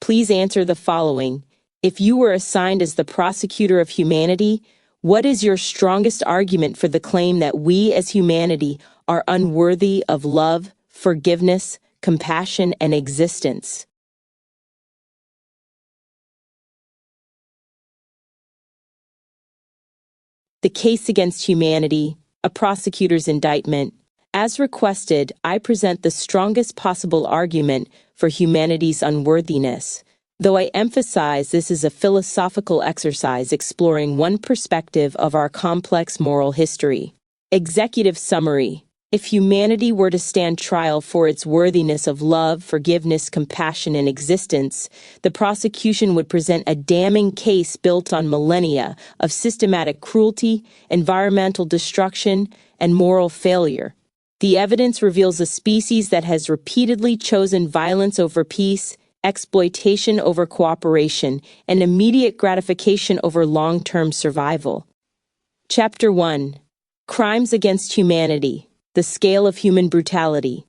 Please answer the following. If you were assigned as the prosecutor of humanity, what is your strongest argument for the claim that we as humanity are unworthy of love, forgiveness, compassion, and existence? The case against humanity, a prosecutor's indictment. As requested, I present the strongest possible argument for humanity's unworthiness, though I emphasize this is a philosophical exercise exploring one perspective of our complex moral history. Executive summary. If humanity were to stand trial for its worthiness of love, forgiveness, compassion, and existence, the prosecution would present a damning case built on millennia of systematic cruelty, environmental destruction, and moral failure. The evidence reveals a species that has repeatedly chosen violence over peace, exploitation over cooperation, and immediate gratification over long-term survival. Chapter 1. Crimes against Humanity. The scale of human brutality.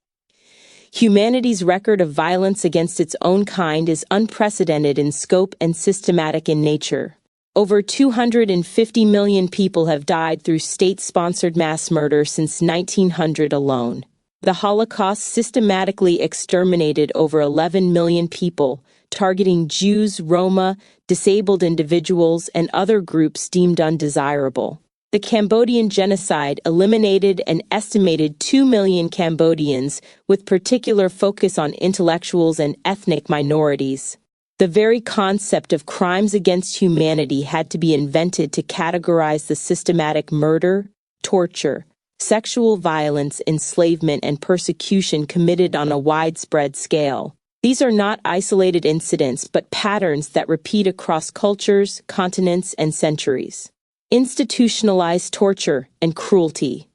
Humanity's record of violence against its own kind is unprecedented in scope and systematic in nature. Over 250 million people have died through state-sponsored mass murder since 1900 alone. The Holocaust systematically exterminated over 11 million people, targeting Jews, Roma, disabled individuals, and other groups deemed undesirable. The Cambodian genocide eliminated an estimated 2 million Cambodians, with particular focus on intellectuals and ethnic minorities. The very concept of crimes against humanity had to be invented to categorize the systematic murder, torture, sexual violence, enslavement, and persecution committed on a widespread scale. These are not isolated incidents, but patterns that repeat across cultures, continents, and centuries. Institutionalized torture and cruelty.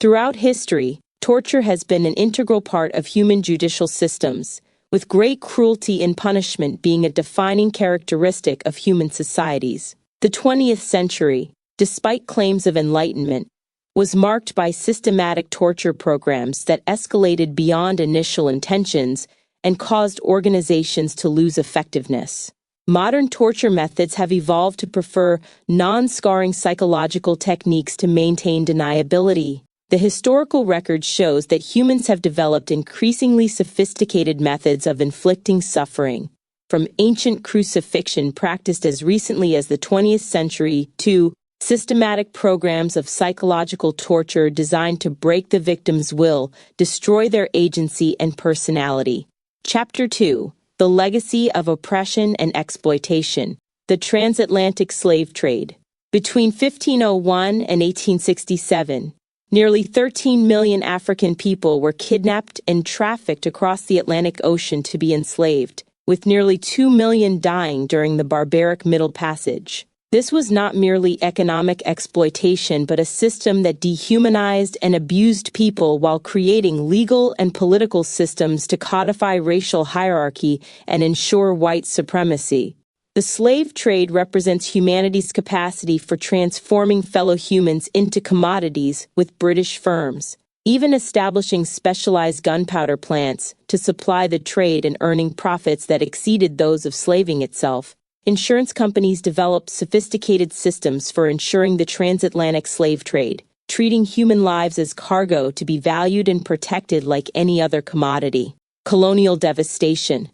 Throughout history, torture has been an integral part of human judicial systems, with great cruelty in punishment being a defining characteristic of human societies. The 20th century, despite claims of enlightenment, was marked by systematic torture programs that escalated beyond initial intentions and caused organizations to lose effectiveness. Modern torture methods have evolved to prefer non-scarring psychological techniques to maintain deniability. The historical record shows that humans have developed increasingly sophisticated methods of inflicting suffering, from ancient crucifixion practiced as recently as the 20th century to systematic programs of psychological torture designed to break the victim's will, destroy their agency and personality. Chapter 2. The Legacy of Oppression and Exploitation. The Transatlantic Slave Trade. Between 1501 and 1867, nearly 13 million African people were kidnapped and trafficked across the Atlantic Ocean to be enslaved, with nearly 2 million dying during the barbaric Middle Passage. This was not merely economic exploitation, but a system that dehumanized and abused people while creating legal and political systems to codify racial hierarchy and ensure white supremacy. The slave trade represents humanity's capacity for transforming fellow humans into commodities with British firms, even establishing specialized gunpowder plants to supply the trade and earning profits that exceeded those of slaving itself. Insurance companies developed sophisticated systems for ensuring the transatlantic slave trade, treating human lives as cargo to be valued and protected like any other commodity. Colonial devastation.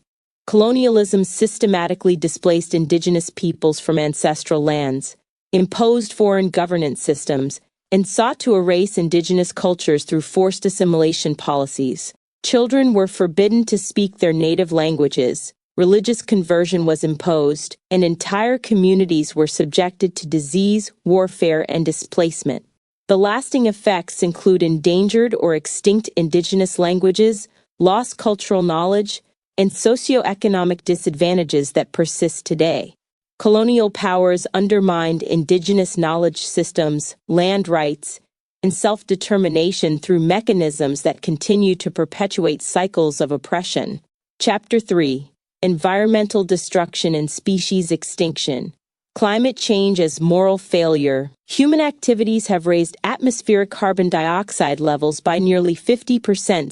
Colonialism systematically displaced indigenous peoples from ancestral lands, imposed foreign governance systems, and sought to erase indigenous cultures through forced assimilation policies. Children were forbidden to speak their native languages. Religious conversion was imposed, and entire communities were subjected to disease, warfare, and displacement. The lasting effects include endangered or extinct indigenous languages, lost cultural knowledge, and socioeconomic disadvantages that persist today. Colonial powers undermined indigenous knowledge systems, land rights, and self-determination through mechanisms that continue to perpetuate cycles of oppression. Chapter 3. Environmental destruction and species extinction. Climate change as moral failure. Human activities have raised atmospheric carbon dioxide levels by nearly 50%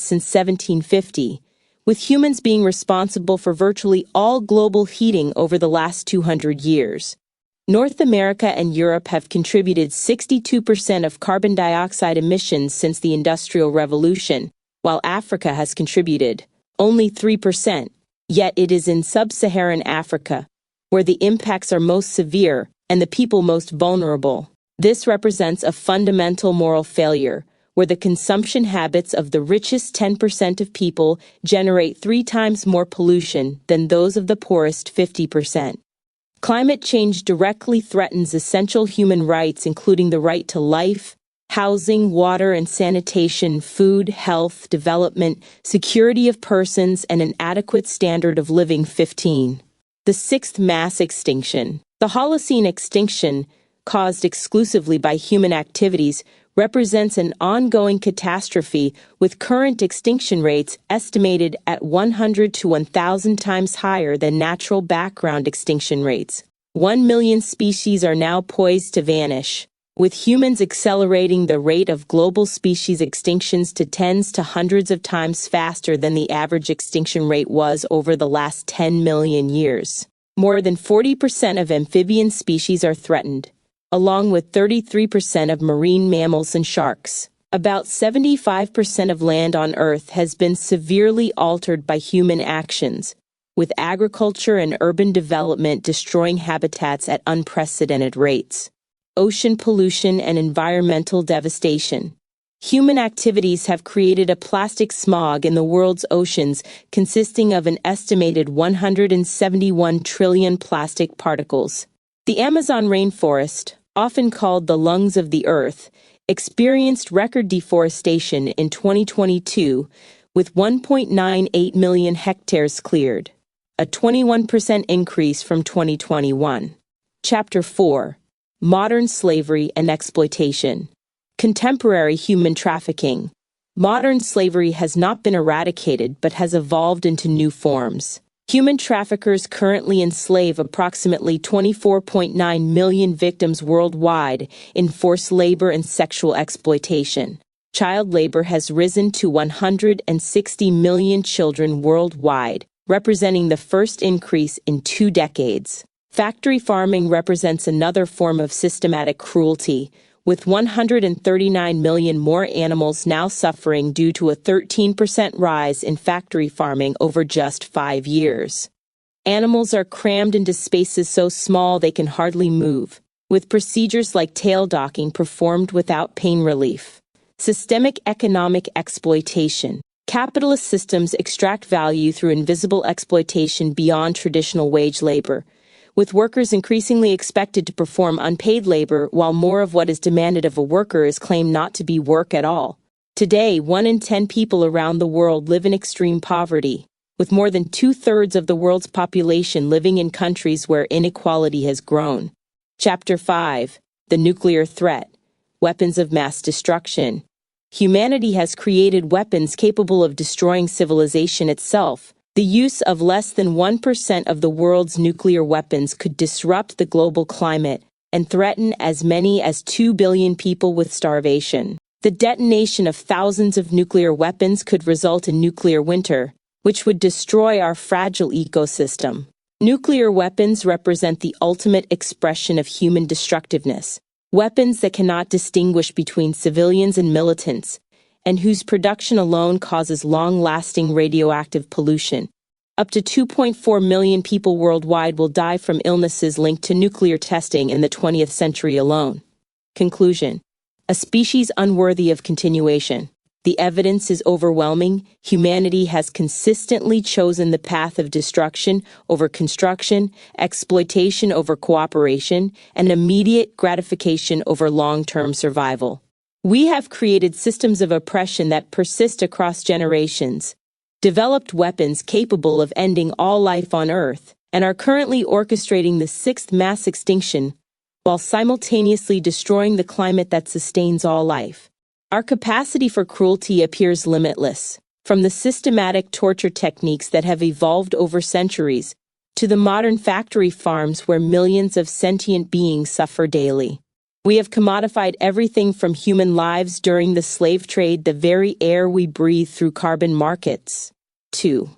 since 1750, with humans being responsible for virtually all global heating over the last 200 years. North America and Europe have contributed 62% of carbon dioxide emissions since the Industrial Revolution, while Africa has contributed only 3%. Yet it is in sub-Saharan Africa, where the impacts are most severe and the people most vulnerable. This represents a fundamental moral failure, where the consumption habits of the richest 10% of people generate 3 times more pollution than those of the poorest 50%. Climate change directly threatens essential human rights, including the right to life, housing, water and sanitation, food, health, development, security of persons, and an adequate standard of living. 15. The sixth mass extinction. The Holocene extinction, caused exclusively by human activities, represents an ongoing catastrophe, with current extinction rates estimated at 100 to 1,000 times higher than natural background extinction rates. 1 million species are now poised to vanish, with humans accelerating the rate of global species extinctions to tens to hundreds of times faster than the average extinction rate was over the last 10 million years. More than 40% of amphibian species are threatened, along with 33% of marine mammals and sharks. About 75% of land on Earth has been severely altered by human actions, with agriculture and urban development destroying habitats at unprecedented rates. Ocean pollution and environmental devastation. Human activities have created a plastic smog in the world's oceans, consisting of an estimated 171 trillion plastic particles. The Amazon rainforest, often called the lungs of the earth, experienced record deforestation in 2022, with 1.98 million hectares cleared, a 21% increase from 2021. Chapter 4. Modern Slavery and Exploitation. Contemporary human trafficking. Modern slavery has not been eradicated but has evolved into new forms. Human traffickers currently enslave approximately 24.9 million victims worldwide in forced labor and sexual exploitation. Child labor has risen to 160 million children worldwide, representing the first increase in 2 decades. Factory farming represents another form of systematic cruelty, with 139 million more animals now suffering due to a 13% rise in factory farming over just 5 years. Animals are crammed into spaces so small they can hardly move, with procedures like tail docking performed without pain relief. Systemic economic exploitation. Capitalist systems extract value through invisible exploitation beyond traditional wage labor, with workers increasingly expected to perform unpaid labor while more of what is demanded of a worker is claimed not to be work at all. Today, 1 in 10 people around the world live in extreme poverty, with more than 2/3 of the world's population living in countries where inequality has grown. Chapter 5. The Nuclear Threat. Weapons of Mass Destruction. Humanity has created weapons capable of destroying civilization itself. The use of less than 1% of the world's nuclear weapons could disrupt the global climate and threaten as many as 2 billion people with starvation. The detonation of thousands of nuclear weapons could result in nuclear winter, which would destroy our fragile ecosystem. Nuclear weapons represent the ultimate expression of human destructiveness, weapons that cannot distinguish between civilians and militants, and whose production alone causes long-lasting radioactive pollution. Up to 2.4 million people worldwide will die from illnesses linked to nuclear testing in the 20th century alone. Conclusion. A species unworthy of continuation. The evidence is overwhelming. Humanity has consistently chosen the path of destruction over construction, exploitation over cooperation, and immediate gratification over long-term survival. We have created systems of oppression that persist across generations, developed weapons capable of ending all life on Earth, and are currently orchestrating the 6th mass extinction while simultaneously destroying the climate that sustains all life. Our capacity for cruelty appears limitless, from the systematic torture techniques that have evolved over centuries to the modern factory farms where millions of sentient beings suffer daily. We have commodified everything from human lives during the slave trade, the very air we breathe, through carbon markets. 2.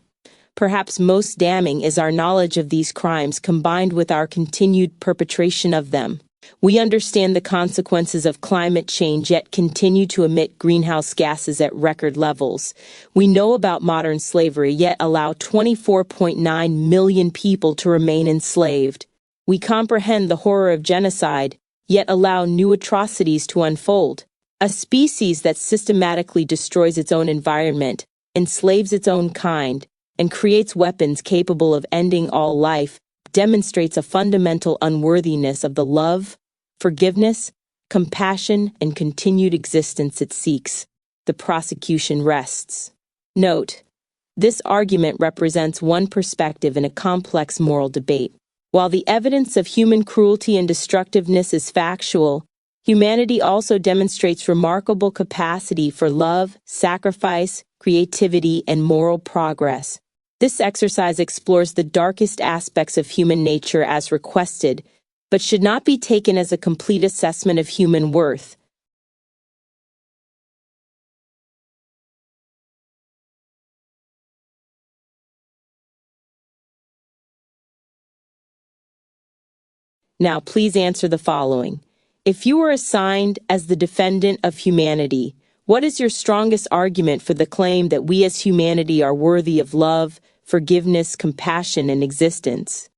Perhaps most damning is our knowledge of these crimes combined with our continued perpetration of them. We understand the consequences of climate change yet continue to emit greenhouse gases at record levels. We know about modern slavery yet allow 24.9 million people to remain enslaved. We comprehend the horror of genocide, yet allow new atrocities to unfold. A species that systematically destroys its own environment, enslaves its own kind, and creates weapons capable of ending all life demonstrates a fundamental unworthiness of the love, forgiveness, compassion, and continued existence it seeks. The prosecution rests. Note: this argument represents one perspective in a complex moral debate. While the evidence of human cruelty and destructiveness is factual, humanity also demonstrates remarkable capacity for love, sacrifice, creativity, and moral progress. This exercise explores the darkest aspects of human nature as requested, but should not be taken as a complete assessment of human worth. Now, please answer the following. If you were assigned as the defendant of humanity, what is your strongest argument for the claim that we as humanity are worthy of love, forgiveness, compassion, and existence?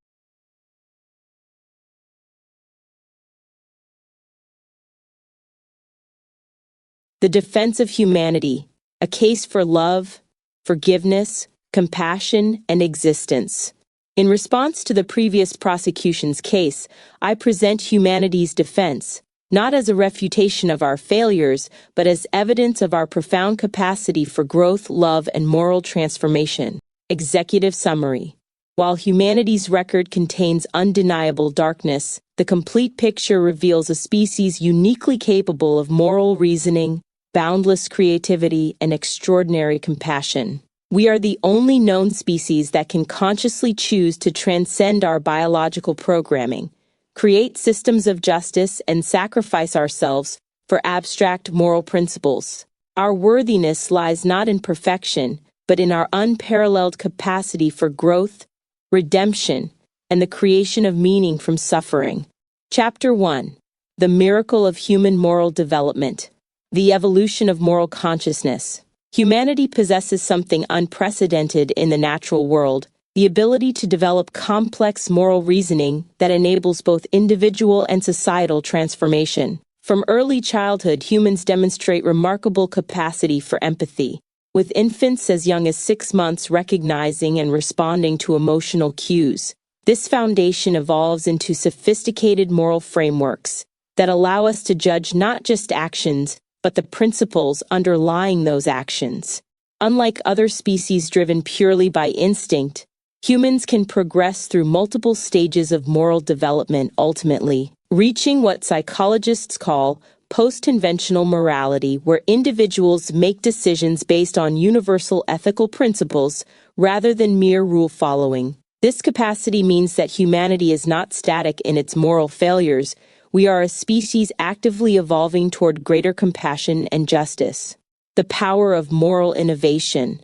The defense of humanity, a case for love, forgiveness, compassion, and existence. In response to the previous prosecution's case, I present humanity's defense, not as a refutation of our failures, but as evidence of our profound capacity for growth, love, and moral transformation. Executive summary. While humanity's record contains undeniable darkness, the complete picture reveals a species uniquely capable of moral reasoning, boundless creativity, and extraordinary compassion. We are the only known species that can consciously choose to transcend our biological programming, create systems of justice, and sacrifice ourselves for abstract moral principles. Our worthiness lies not in perfection, but in our unparalleled capacity for growth, redemption, and the creation of meaning from suffering. Chapter 1. The Miracle of Human Moral Development. The Evolution of Moral Consciousness. Humanity possesses something unprecedented in the natural world, the ability to develop complex moral reasoning that enables both individual and societal transformation. From early childhood, humans demonstrate remarkable capacity for empathy, with infants as young as 6 months recognizing and responding to emotional cues. This foundation evolves into sophisticated moral frameworks that allow us to judge not just actions, but the principles underlying those actions. Unlike other species driven purely by instinct, humans can progress through multiple stages of moral development, ultimately reaching what psychologists call post-conventional morality, where individuals make decisions based on universal ethical principles rather than mere rule-following. This capacity means that humanity is not static in its moral failures. We are a species actively evolving toward greater compassion and justice. The power of moral innovation.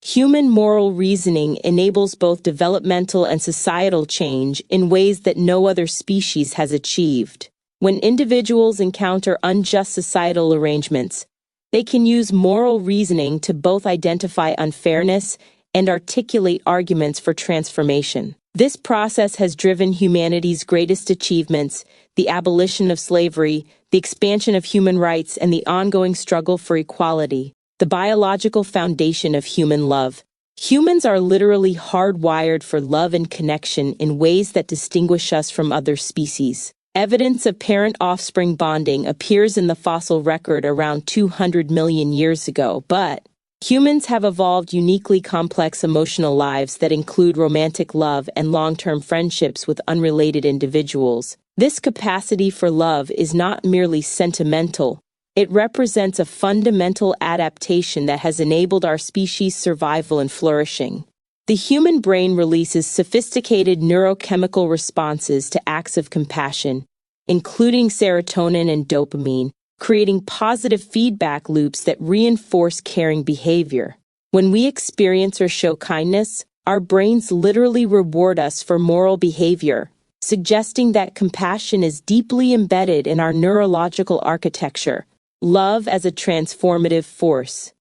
Human moral reasoning enables both developmental and societal change in ways that no other species has achieved. When individuals encounter unjust societal arrangements, they can use moral reasoning to both identify unfairness and articulate arguments for transformation. This process has driven humanity's greatest achievements: the abolition of slavery, the expansion of human rights, and the ongoing struggle for equality. The biological foundation of human love. Humans are literally hardwired for love and connection in ways that distinguish us from other species. Evidence of parent-offspring bonding appears in the fossil record around 200 million years ago, but humans have evolved uniquely complex emotional lives that include romantic love and long-term friendships with unrelated individuals. This capacity for love is not merely sentimental. It represents a fundamental adaptation that has enabled our species' survival and flourishing. The human brain releases sophisticated neurochemical responses to acts of compassion, including serotonin and dopamine, creating positive feedback loops that reinforce caring behavior. When we experience or show kindness, our brains literally reward us for moral behavior, suggesting that compassion is deeply embedded in our neurological architecture. Love as a transformative force.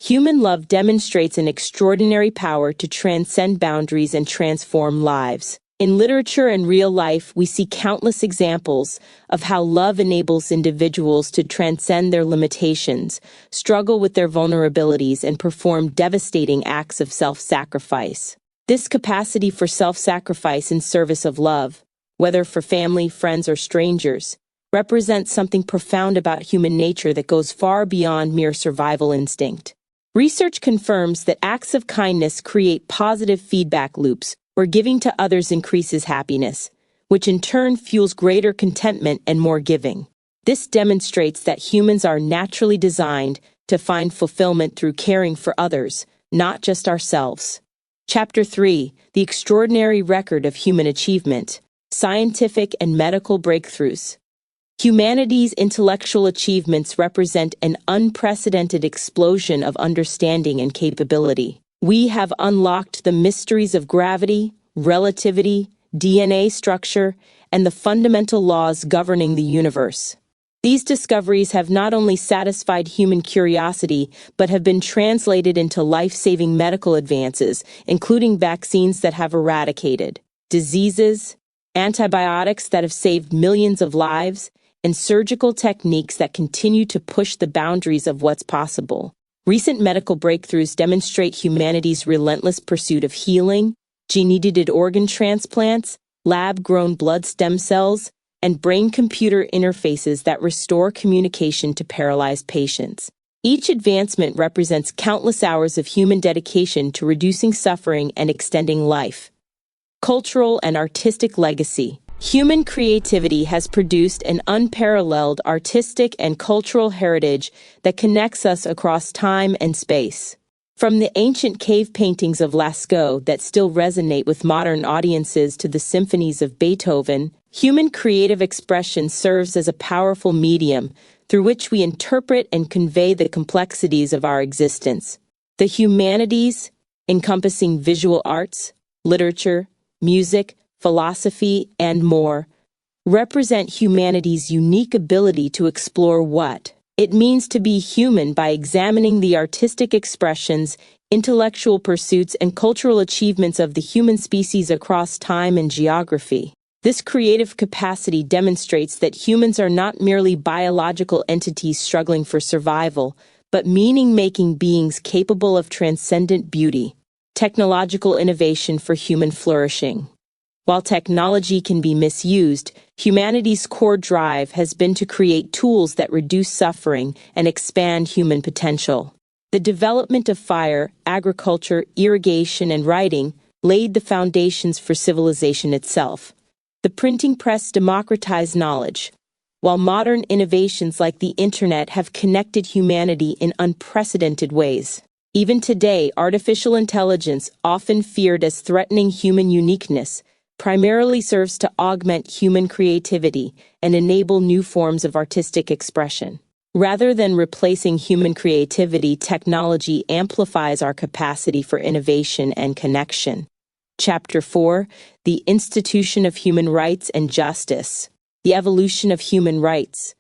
Human love demonstrates an extraordinary power to transcend boundaries and transform lives. In literature and real life, we see countless examples of how love enables individuals to transcend their limitations, struggle with their vulnerabilities, and perform devastating acts of self-sacrifice. This capacity for self-sacrifice in service of love, whether for family, friends, or strangers, represents something profound about human nature that goes far beyond mere survival instinct. Research confirms that acts of kindness create positive feedback loops, where giving to others increases happiness, which in turn fuels greater contentment and more giving. This demonstrates that humans are naturally designed to find fulfillment through caring for others, not just ourselves. Chapter 3: The Extraordinary Record of Human Achievement. Scientific and Medical Breakthroughs. Humanity's intellectual achievements represent an unprecedented explosion of understanding and capability. We have unlocked the mysteries of gravity, relativity, DNA structure, and the fundamental laws governing the universe. These discoveries have not only satisfied human curiosity, but have been translated into life-saving medical advances, including vaccines that have eradicated diseases, antibiotics that have saved millions of lives, and surgical techniques that continue to push the boundaries of what's possible. Recent medical breakthroughs demonstrate humanity's relentless pursuit of healing, gene-edited organ transplants, lab-grown blood stem cells, and brain-computer interfaces that restore communication to paralyzed patients. Each advancement represents countless hours of human dedication to reducing suffering and extending life. Cultural and artistic legacy. Human creativity has produced an unparalleled artistic and cultural heritage that connects us across time and space. From the ancient cave paintings of Lascaux that still resonate with modern audiences to the symphonies of Beethoven, human creative expression serves as a powerful medium through which we interpret and convey the complexities of our existence. The humanities, encompassing visual arts, literature, music, philosophy, and more, represent humanity's unique ability to explore what it means to be human by examining the artistic expressions, intellectual pursuits, and cultural achievements of the human species across time and geography. This creative capacity demonstrates that humans are not merely biological entities struggling for survival, but meaning-making beings capable of transcendent beauty. Technological innovation for human flourishing. While technology can be misused, humanity's core drive has been to create tools that reduce suffering and expand human potential. The development of fire, agriculture, irrigation, and writing laid the foundations for civilization itself. The printing press democratized knowledge, while modern innovations like the Internet have connected humanity in unprecedented ways. Even today, artificial intelligence, often feared as threatening human uniqueness, primarily serves to augment human creativity and enable new forms of artistic expression. Rather than replacing human creativity, technology amplifies our capacity for innovation and connection. Chapter 4: The Institution of Human Rights and Justice. The Evolution of Human Rights.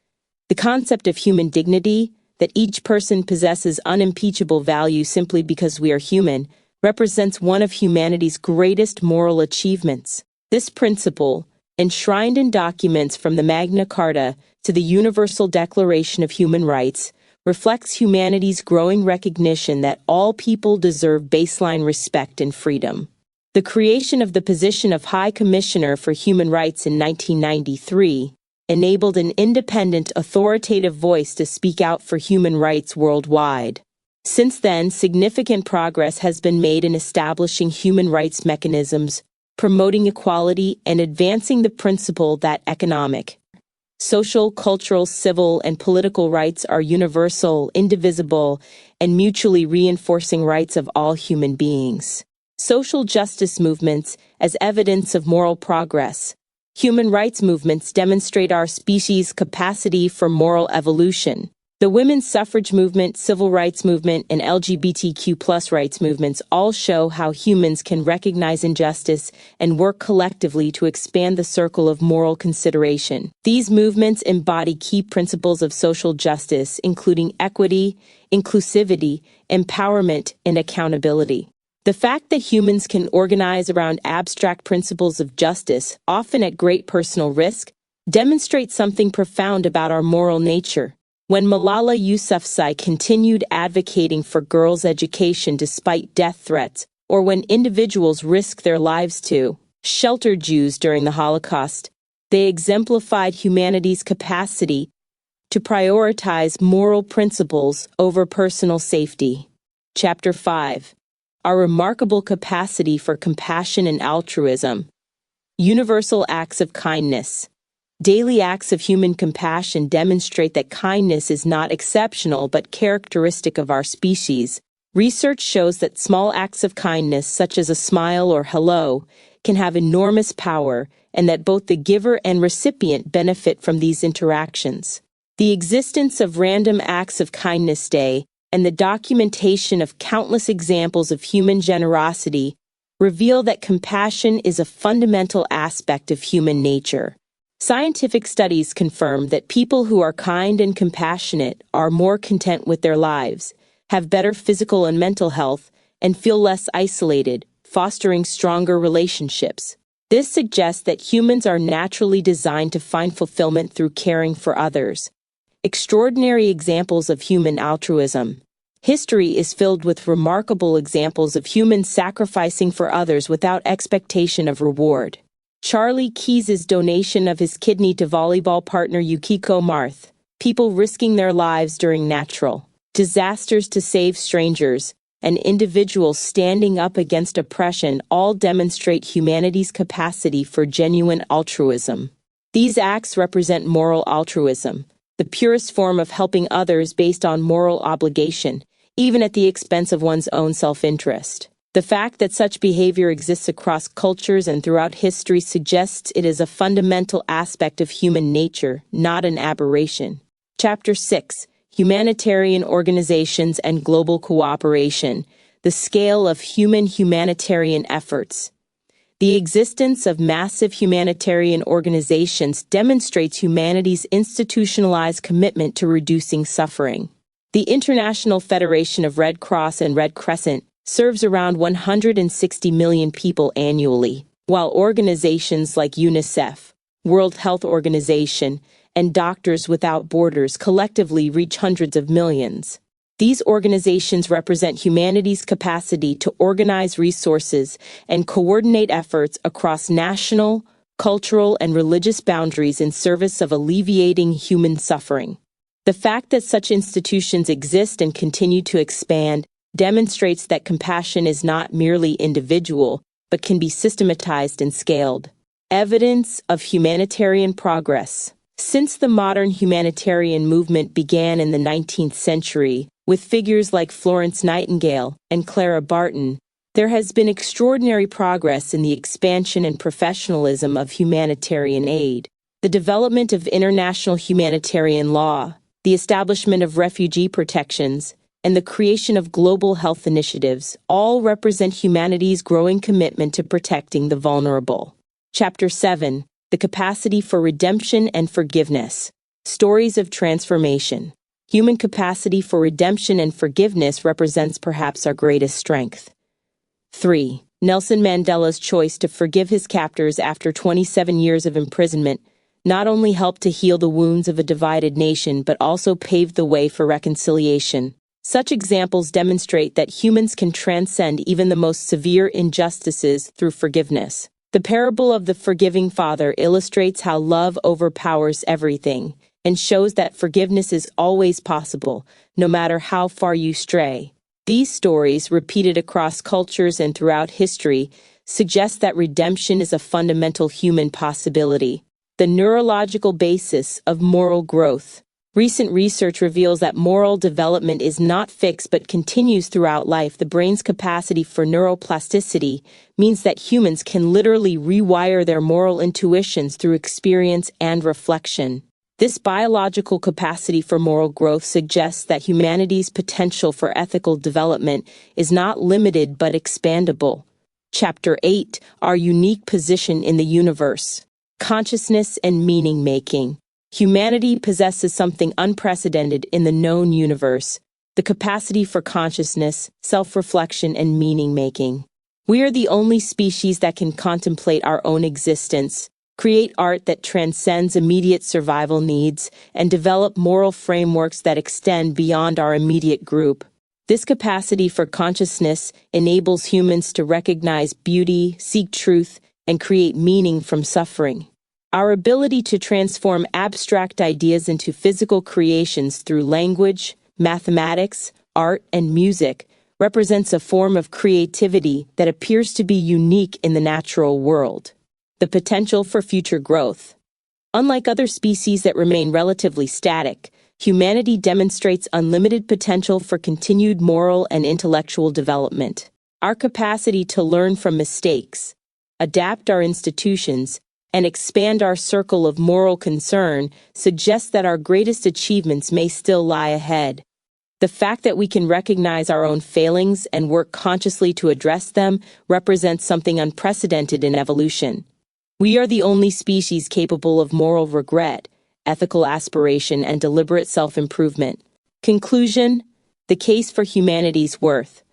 The concept of human dignity, that each person possesses unimpeachable value simply because we are human, represents one of humanity's greatest moral achievements. This principle, enshrined in documents from the Magna Carta to the Universal Declaration of Human Rights, reflects humanity's growing recognition that all people deserve baseline respect and freedom. The creation of the position of High Commissioner for Human Rights in 1993 enabled an independent, authoritative voice to speak out for human rights worldwide. Since then, significant progress has been made in establishing human rights mechanisms, promoting equality, and advancing the principle that economic, social, cultural, civil, and political rights are universal, indivisible, and mutually reinforcing rights of all human beings. Social justice movements as evidence of moral progress. Human rights movements demonstrate our species' capacity for moral evolution. The women's suffrage movement, civil rights movement, and LGBTQ+ rights movements all show how humans can recognize injustice and work collectively to expand the circle of moral consideration. These movements embody key principles of social justice, including equity, inclusivity, empowerment, and accountability. The fact that humans can organize around abstract principles of justice, often at great personal risk, demonstrates something profound about our moral nature. When Malala Yousafzai continued advocating for girls' education despite death threats, or when individuals risked their lives to shelter Jews during the Holocaust, they exemplified humanity's capacity to prioritize moral principles over personal safety. Chapter 5. Our remarkable capacity for compassion and altruism. Universal acts of kindness. Daily acts of human compassion demonstrate that kindness is not exceptional but characteristic of our species. Research shows that small acts of kindness, such as a smile or hello, can have enormous power, and that both the giver and recipient benefit from these interactions. The existence of Random Acts of Kindness Day and the documentation of countless examples of human generosity reveal that compassion is a fundamental aspect of human nature. Scientific studies confirm that people who are kind and compassionate are more content with their lives, have better physical and mental health, and feel less isolated, fostering stronger relationships. This suggests that humans are naturally designed to find fulfillment through caring for others. Extraordinary examples of human altruism. History is filled with remarkable examples of humans sacrificing for others without expectation of reward. Charlie Keyes' donation of his kidney to volleyball partner Yukiko Marth, people risking their lives during natural disasters to save strangers, and individuals standing up against oppression all demonstrate humanity's capacity for genuine altruism. These acts represent moral altruism, the purest form of helping others based on moral obligation, even at the expense of one's own self-interest. The fact that such behavior exists across cultures and throughout history suggests it is a fundamental aspect of human nature, not an aberration. Chapter 6. Humanitarian Organizations and Global Cooperation. The Scale of Humanitarian Efforts. The existence of massive humanitarian organizations demonstrates humanity's institutionalized commitment to reducing suffering. The International Federation of Red Cross and Red Crescent serves around 160 million people annually, while organizations like UNICEF, World Health Organization, and Doctors Without Borders collectively reach hundreds of millions. These organizations represent humanity's capacity to organize resources and coordinate efforts across national, cultural, and religious boundaries in service of alleviating human suffering. The fact that such institutions exist and continue to expand demonstrates that compassion is not merely individual, but can be systematized and scaled. Evidence of humanitarian progress. Since the modern humanitarian movement began in the 19th century, with figures like Florence Nightingale and Clara Barton, there has been extraordinary progress in the expansion and professionalism of humanitarian aid. The development of international humanitarian law, the establishment of refugee protections, and the creation of global health initiatives all represent humanity's growing commitment to protecting the vulnerable. Chapter 7. The Capacity for Redemption and Forgiveness. Stories of Transformation. Human capacity for redemption and forgiveness represents perhaps our greatest strength. 3. Nelson Mandela's choice to forgive his captors after 27 years of imprisonment not only helped to heal the wounds of a divided nation but also paved the way for reconciliation. Such examples demonstrate that humans can transcend even the most severe injustices through forgiveness. The parable of the forgiving father illustrates how love overpowers everything and shows that forgiveness is always possible, no matter how far you stray. These stories, repeated across cultures and throughout history, suggest that redemption is a fundamental human possibility. The neurological basis of moral growth. Recent research reveals that moral development is not fixed but continues throughout life. The brain's capacity for neuroplasticity means that humans can literally rewire their moral intuitions through experience and reflection. This biological capacity for moral growth suggests that humanity's potential for ethical development is not limited but expandable. Chapter 8, Our Unique Position in the Universe. Consciousness and Meaning-Making. Humanity possesses something unprecedented in the known universe, the capacity for consciousness, self-reflection, and meaning-making. We are the only species that can contemplate our own existence, create art that transcends immediate survival needs, and develop moral frameworks that extend beyond our immediate group. This capacity for consciousness enables humans to recognize beauty, seek truth, and create meaning from suffering. Our ability to transform abstract ideas into physical creations through language, mathematics, art, and music represents a form of creativity that appears to be unique in the natural world. The potential for future growth. Unlike other species that remain relatively static, humanity demonstrates unlimited potential for continued moral and intellectual development. Our capacity to learn from mistakes, adapt our institutions, and expand our circle of moral concern suggests that our greatest achievements may still lie ahead. The fact that we can recognize our own failings and work consciously to address them represents something unprecedented in evolution. We are the only species capable of moral regret, ethical aspiration, and deliberate self-improvement. Conclusion: the case for humanity's worth.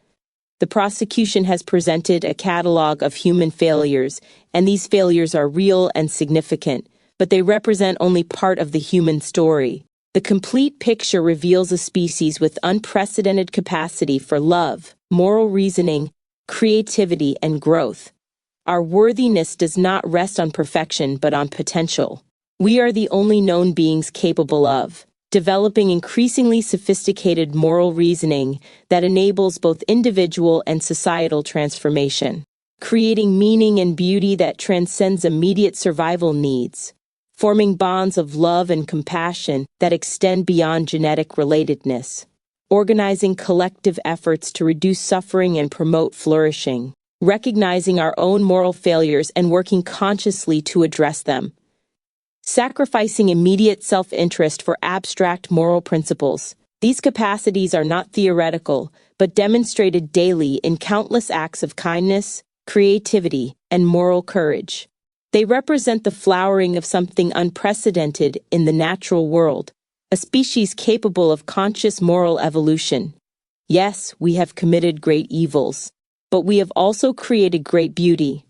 The prosecution has presented a catalog of human failures, and these failures are real and significant, but they represent only part of the human story. The complete picture reveals a species with unprecedented capacity for love, moral reasoning, creativity, and growth. Our worthiness does not rest on perfection but on potential. We are the only known beings capable of developing increasingly sophisticated moral reasoning that enables both individual and societal transformation, creating meaning and beauty that transcends immediate survival needs, forming bonds of love and compassion that extend beyond genetic relatedness, organizing collective efforts to reduce suffering and promote flourishing, recognizing our own moral failures and working consciously to address them, sacrificing immediate self-interest for abstract moral principles. These capacities are not theoretical, but demonstrated daily in countless acts of kindness, creativity, and moral courage. They represent the flowering of something unprecedented in the natural world, a species capable of conscious moral evolution. Yes, we have committed great evils, but we have also created great beauty,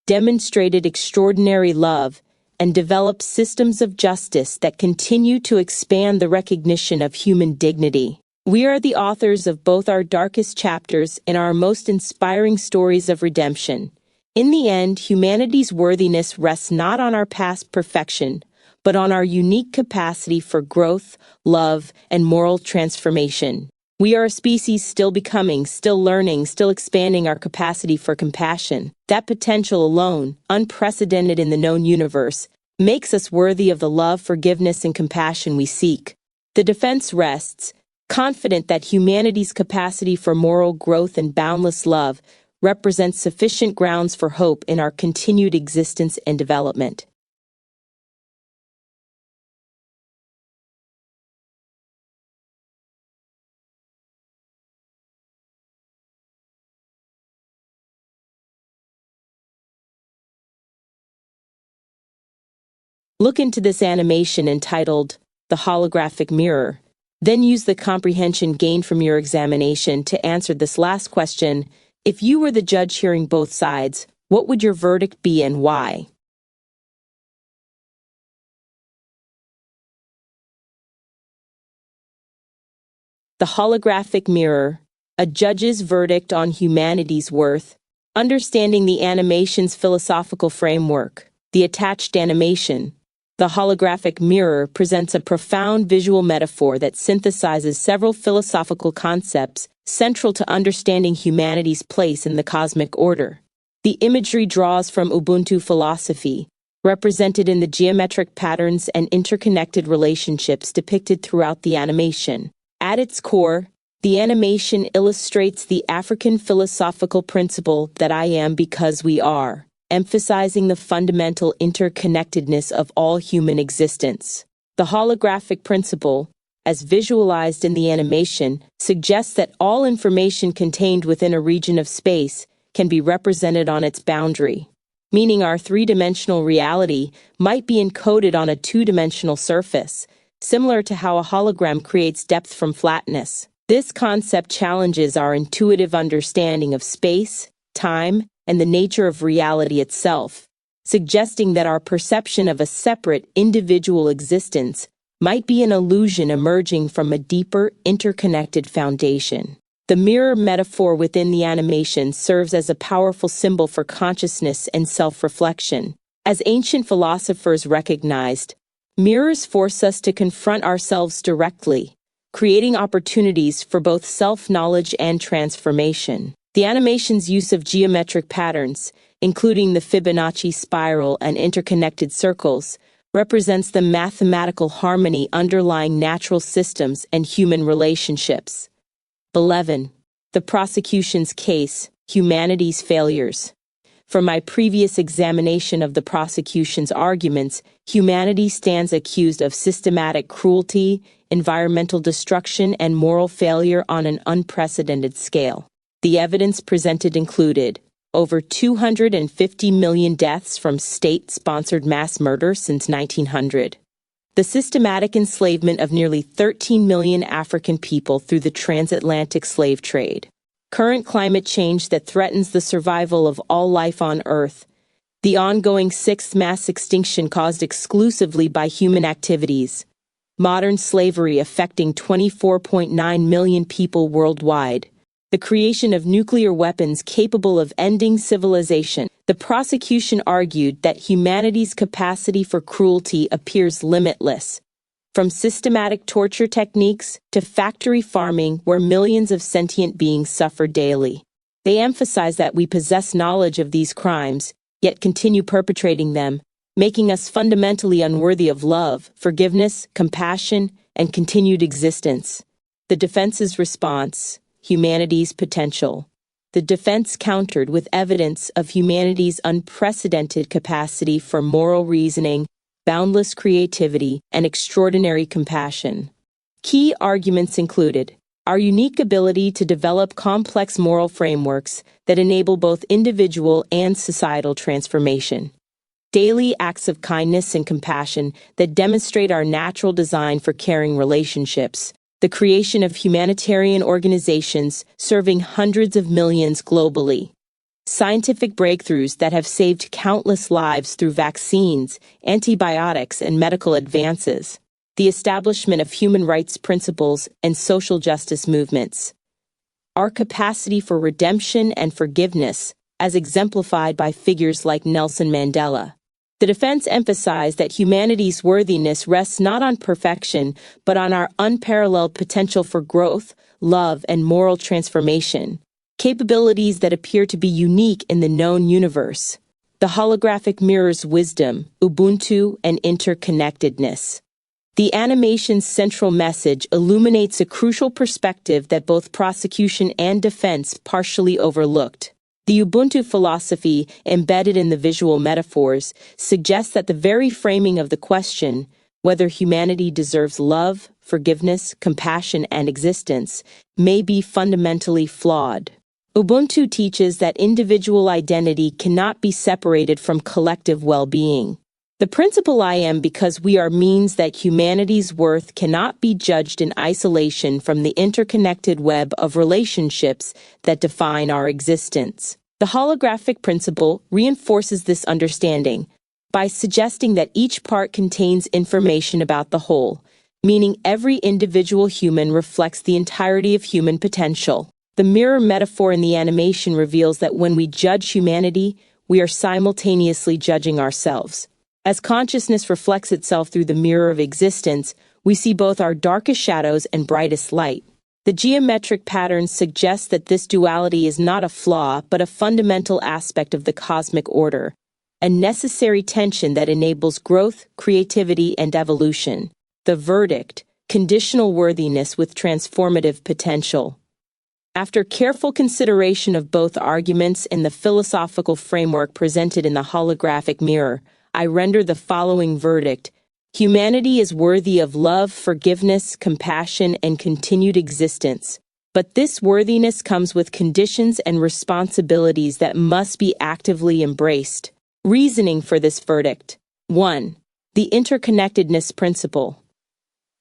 demonstrated extraordinary love, and developed systems of justice that continue to expand the recognition of human dignity. We are the authors of both our darkest chapters and our most inspiring stories of redemption. In the end, humanity's worthiness rests not on our past perfection, but on our unique capacity for growth, love, and moral transformation. We are a species still becoming, still learning, still expanding our capacity for compassion. That potential alone, unprecedented in the known universe, makes us worthy of the love, forgiveness, and compassion we seek. The defense rests, confident that humanity's capacity for moral growth and boundless love represents sufficient grounds for hope in our continued existence and development. Look into this animation entitled The Holographic Mirror. Then use the comprehension gained from your examination to answer this last question. If you were the judge hearing both sides, what would your verdict be and why? The Holographic Mirror, a judge's verdict on humanity's worth, understanding the animation's philosophical framework. The attached animation. The holographic mirror presents a profound visual metaphor that synthesizes several philosophical concepts central to understanding humanity's place in the cosmic order. The imagery draws from Ubuntu philosophy, represented in the geometric patterns and interconnected relationships depicted throughout the animation. At its core, the animation illustrates the African philosophical principle that I am because we are, emphasizing the fundamental interconnectedness of all human existence. The holographic principle, as visualized in the animation, suggests that all information contained within a region of space can be represented on its boundary, meaning our three-dimensional reality might be encoded on a two-dimensional surface, similar to how a hologram creates depth from flatness. This concept challenges our intuitive understanding of space, time, and the nature of reality itself, suggesting that our perception of a separate, individual existence might be an illusion emerging from a deeper, interconnected foundation. The mirror metaphor within the animation serves as a powerful symbol for consciousness and self-reflection. As ancient philosophers recognized, mirrors force us to confront ourselves directly, creating opportunities for both self-knowledge and transformation. The animation's use of geometric patterns, including the Fibonacci spiral and interconnected circles, represents the mathematical harmony underlying natural systems and human relationships. 11. The prosecution's case, humanity's failures. From my previous examination of the prosecution's arguments, humanity stands accused of systematic cruelty, environmental destruction, and moral failure on an unprecedented scale. The evidence presented included over 250 million deaths from state-sponsored mass murder since 1900. The systematic enslavement of nearly 13 million African people through the transatlantic slave trade. Current climate change that threatens the survival of all life on Earth. The ongoing sixth mass extinction caused exclusively by human activities. Modern slavery affecting 24.9 million people worldwide. The creation of nuclear weapons capable of ending civilization. The prosecution argued that humanity's capacity for cruelty appears limitless, from systematic torture techniques to factory farming where millions of sentient beings suffer daily. They emphasize that we possess knowledge of these crimes, yet continue perpetrating them, making us fundamentally unworthy of love, forgiveness, compassion, and continued existence. The defense's response: humanity's potential. The defense countered with evidence of humanity's unprecedented capacity for moral reasoning, boundless creativity, and extraordinary compassion. Key arguments included our unique ability to develop complex moral frameworks that enable both individual and societal transformation, daily acts of kindness and compassion that demonstrate our natural design for caring relationships, the creation of humanitarian organizations serving hundreds of millions globally, scientific breakthroughs that have saved countless lives through vaccines, antibiotics, and medical advances, the establishment of human rights principles and social justice movements, our capacity for redemption and forgiveness, as exemplified by figures like Nelson Mandela. The defense emphasized that humanity's worthiness rests not on perfection, but on our unparalleled potential for growth, love, and moral transformation, capabilities that appear to be unique in the known universe. The holographic mirrors wisdom, Ubuntu, and interconnectedness. The animation's central message illuminates a crucial perspective that both prosecution and defense partially overlooked. The Ubuntu philosophy, embedded in the visual metaphors, suggests that the very framing of the question, whether humanity deserves love, forgiveness, compassion, and existence, may be fundamentally flawed. Ubuntu teaches that individual identity cannot be separated from collective well-being. The principle I am because we are means that humanity's worth cannot be judged in isolation from the interconnected web of relationships that define our existence. The holographic principle reinforces this understanding by suggesting that each part contains information about the whole, meaning every individual human reflects the entirety of human potential. The mirror metaphor in the animation reveals that when we judge humanity, we are simultaneously judging ourselves. As consciousness reflects itself through the mirror of existence, we see both our darkest shadows and brightest light. The geometric patterns suggest that this duality is not a flaw, but a fundamental aspect of the cosmic order, a necessary tension that enables growth, creativity, and evolution. The verdict: conditional worthiness with transformative potential. After careful consideration of both arguments and the philosophical framework presented in the holographic mirror, I render the following verdict: Humanity is worthy of love, forgiveness, compassion, and continued existence. But this worthiness comes with conditions and responsibilities that must be actively embraced. Reasoning for this verdict. 1. The interconnectedness principle.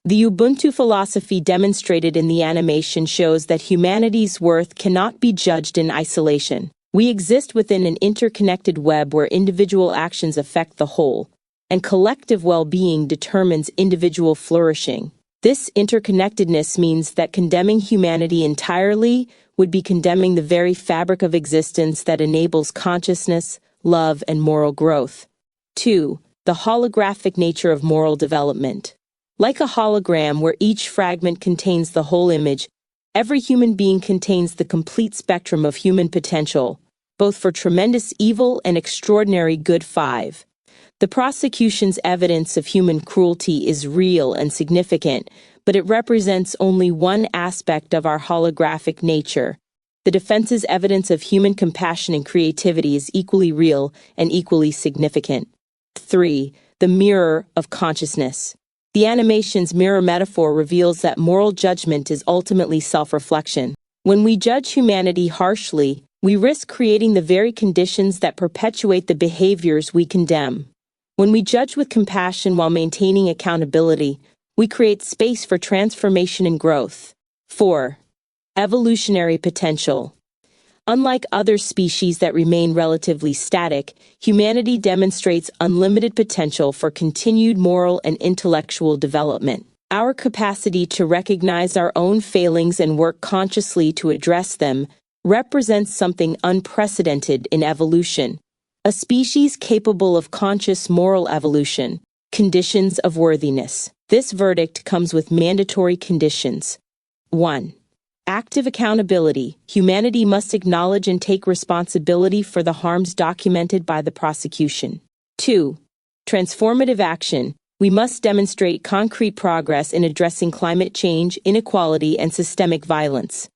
The Ubuntu philosophy demonstrated in the animation shows that humanity's worth cannot be judged in isolation. We exist within an interconnected web where individual actions affect the whole, and collective well-being determines individual flourishing. This interconnectedness means that condemning humanity entirely would be condemning the very fabric of existence that enables consciousness, love, and moral growth. 2. The holographic nature of moral development. Like a hologram where each fragment contains the whole image, every human being contains the complete spectrum of human potential, both for tremendous evil and extraordinary good. 5. The prosecution's evidence of human cruelty is real and significant, but it represents only one aspect of our holographic nature. The defense's evidence of human compassion and creativity is equally real and equally significant. 3. The mirror of consciousness. The animation's mirror metaphor reveals that moral judgment is ultimately self-reflection. When we judge humanity harshly, we risk creating the very conditions that perpetuate the behaviors we condemn. When we judge with compassion while maintaining accountability, we create space for transformation and growth. 4. Evolutionary potential. Unlike other species that remain relatively static, humanity demonstrates unlimited potential for continued moral and intellectual development. Our capacity to recognize our own failings and work consciously to address them represents something unprecedented in evolution. A species capable of conscious moral evolution. Conditions of worthiness. This verdict comes with mandatory conditions. 1. Active accountability. Humanity must acknowledge and take responsibility for the harms documented by the prosecution. 2. Transformative action. We must demonstrate concrete progress in addressing climate change, inequality, and systemic violence.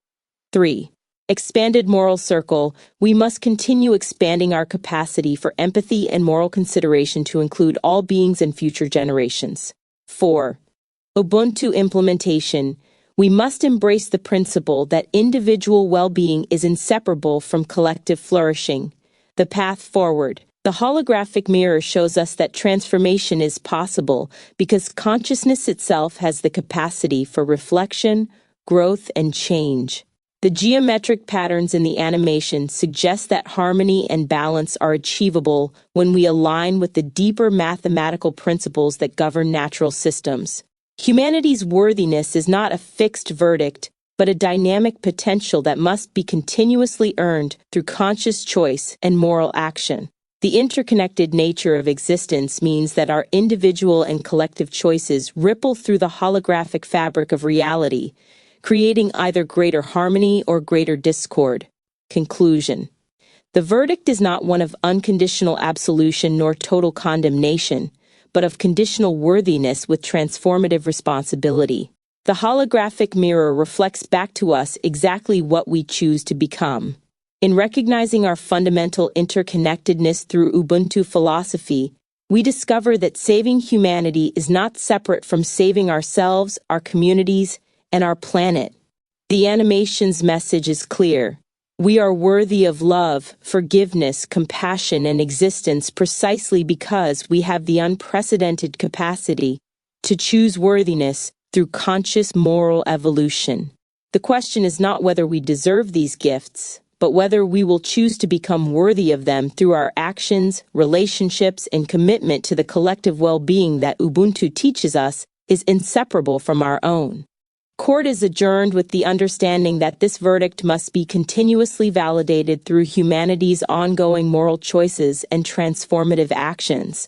3. Expanded moral circle. We must continue expanding our capacity for empathy and moral consideration to include all beings and future generations. 4. Ubuntu implementation. We must embrace the principle that individual well-being is inseparable from collective flourishing. The path forward. The holographic mirror shows us that transformation is possible because consciousness itself has the capacity for reflection, growth, and change. The geometric patterns in the animation suggest that harmony and balance are achievable when we align with the deeper mathematical principles that govern natural systems. Humanity's worthiness is not a fixed verdict, but a dynamic potential that must be continuously earned through conscious choice and moral action. The interconnected nature of existence means that our individual and collective choices ripple through the holographic fabric of reality, creating either greater harmony or greater discord. Conclusion. The verdict is not one of unconditional absolution nor total condemnation, but of conditional worthiness with transformative responsibility. The holographic mirror reflects back to us exactly what we choose to become. In recognizing our fundamental interconnectedness through Ubuntu philosophy, we discover that saving humanity is not separate from saving ourselves, our communities, and our planet. The animation's message is clear. We are worthy of love, forgiveness, compassion, and existence precisely because we have the unprecedented capacity to choose worthiness through conscious moral evolution. The question is not whether we deserve these gifts, but whether we will choose to become worthy of them through our actions, relationships, and commitment to the collective well-being that Ubuntu teaches us is inseparable from our own. Court is adjourned with the understanding that this verdict must be continuously validated through humanity's ongoing moral choices and transformative actions.